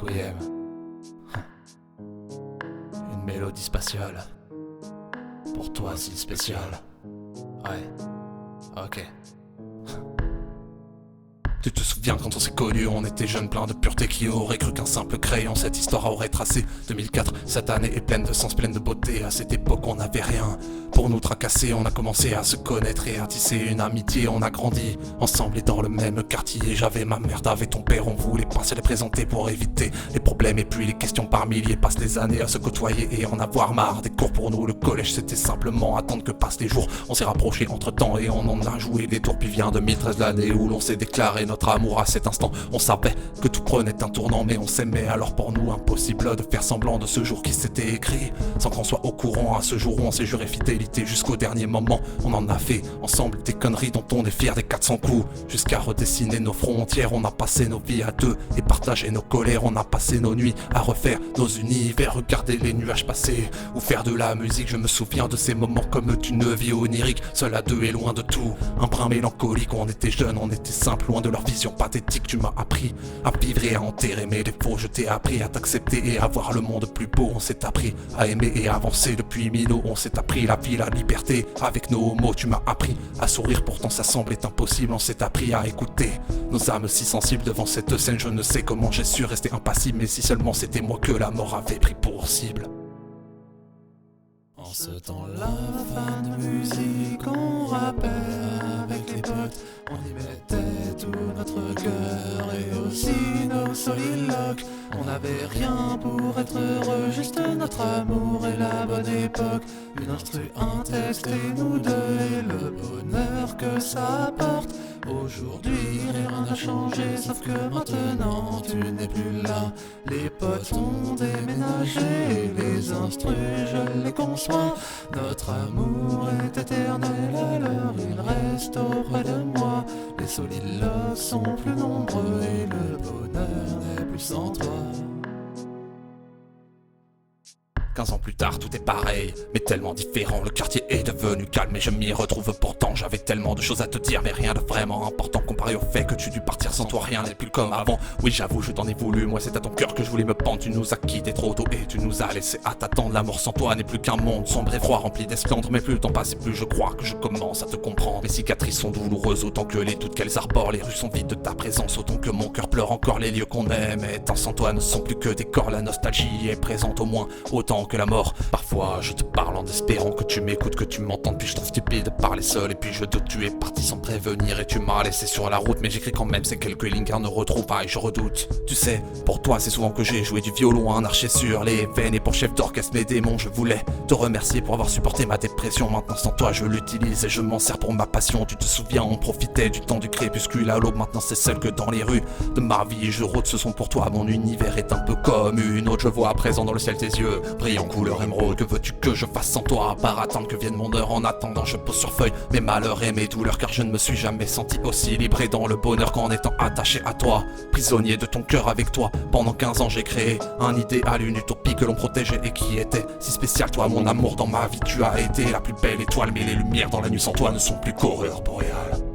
Requiem. Une mélodie spatiale. Pour toi si spéciale. Ouais. Ok. Tu te souviens quand on s'est connus, on était jeunes pleins de pureté. Qui aurait cru qu'un simple crayon cette histoire aurait tracé 2004, cette année est pleine de sens, pleine de beauté. À cette époque on n'avait rien pour nous tracasser. On a commencé à se connaître et à tisser une amitié. On a grandi ensemble et dans le même quartier. J'avais ma mère, t'avais ton père, on voulait pas se les présenter pour éviter les problèmes et puis les questions par milliers. Passent les années à se côtoyer et en avoir marre des cours. Pour nous le collège c'était simplement attendre que passent les jours. On s'est rapprochés entre temps et on en a joué des tours. Puis vient 2013, l'année où l'on s'est déclaré notre amour. À cet instant on savait que tout prenait un tournant, mais on s'aimait. Alors pour nous impossible de faire semblant de ce jour qui s'était écrit sans qu'on soit au courant. À ce jour où on s'est juré fidélité jusqu'au dernier moment. On en a fait ensemble des conneries dont on est fier, des 400 coups jusqu'à redessiner nos frontières. On a passé nos vies à deux et partagé nos colères. On a passé nos nuits à refaire nos univers, regarder les nuages passer ou faire de la musique. Je me souviens de ces moments comme d'une vie onirique, seul à deux et loin de tout, un brin mélancolique. On était jeunes, on était simples, loin de leur vision pathétique. Tu m'as appris à vivre et à enterrer mes défauts. Je t'ai appris à t'accepter et à voir le monde plus beau. On s'est appris à aimer et à avancer depuis Mino. On s'est appris la vie, la liberté avec nos mots. Tu m'as appris à sourire, pourtant ça semblait impossible. On s'est appris à écouter nos âmes si sensibles devant cette scène. Je ne sais comment j'ai su rester impassible, mais si seulement c'était moi que la mort avait pris pour cible. En ce temps-là, fan de musique, on rappelle avec les potes. On y mettait tout notre cœur et aussi nos soliloques. On n'avait rien pour être heureux, juste notre amour et la bonne époque. Une instru, un texte et nous deux et le bonheur que ça apporte. Aujourd'hui rien n'a changé, sauf que maintenant tu n'es plus là. Les potes ont déménagé, les instrus je les conçois. Notre amour est éternel, alors il reste auprès de moi. Les soliloques sont plus nombreux et le bonheur n'est plus sans toi. 15 ans plus tard, tout est pareil, mais tellement différent. Le quartier est devenu calme et je m'y retrouve pourtant. J'avais tellement de choses à te dire, mais rien de vraiment important comparé au fait que tu dû partir sans toi. Rien n'est plus comme avant. Oui, j'avoue, je t'en ai voulu. Moi, c'est à ton cœur que je voulais me pendre. Tu nous as quittés trop tôt et tu nous as laissé à t'attendre. L'amour sans toi n'est plus qu'un monde sombre et froid, rempli d'esclandre. Mais plus le temps passe et plus je crois que je commence à te comprendre. Les cicatrices sont douloureuses autant que les doutes qu'elles arborent. Les rues sont vides de ta présence autant que mon cœur pleure encore. Les lieux qu'on aime et tant sans toi ne sont plus que des corps. La nostalgie est présente au moins autant que la mort. Parfois je te parle en espérant que tu m'écoutes, que tu m'entends. Puis je trouve stupide de parler seul et puis je doute. Tu es parti sans prévenir et tu m'as laissé sur la route. Mais j'écris quand même ces quelques lignes car ne retrouvailles je redoute. Tu sais, pour toi c'est souvent que j'ai joué du violon, un archer sur les veines. Et pour chef d'orchestre mes démons, je voulais te remercier pour avoir supporté ma dépression. Maintenant sans toi je l'utilise et je m'en sers pour ma passion. Tu te souviens, on profitait du temps du crépuscule à l'aube. Maintenant c'est seul que dans les rues de ma vie je rôde. Ce sont pour toi, mon univers est un peu comme une autre. Je vois à présent dans le ciel tes yeux brillent en couleur émeraude. Que veux-tu que je fasse sans toi, à part attendre que vienne mon heure? En attendant je pose sur feuille mes malheurs et mes douleurs, car je ne me suis jamais senti aussi libre et dans le bonheur qu'en étant attaché à toi. Prisonnier de ton cœur avec toi, pendant 15 ans j'ai créé un idéal, une utopie que l'on protégeait et qui était si spéciale. Toi mon amour dans ma vie, tu as été la plus belle étoile, mais les lumières dans la nuit sans toi ne sont plus qu'horreur boréale.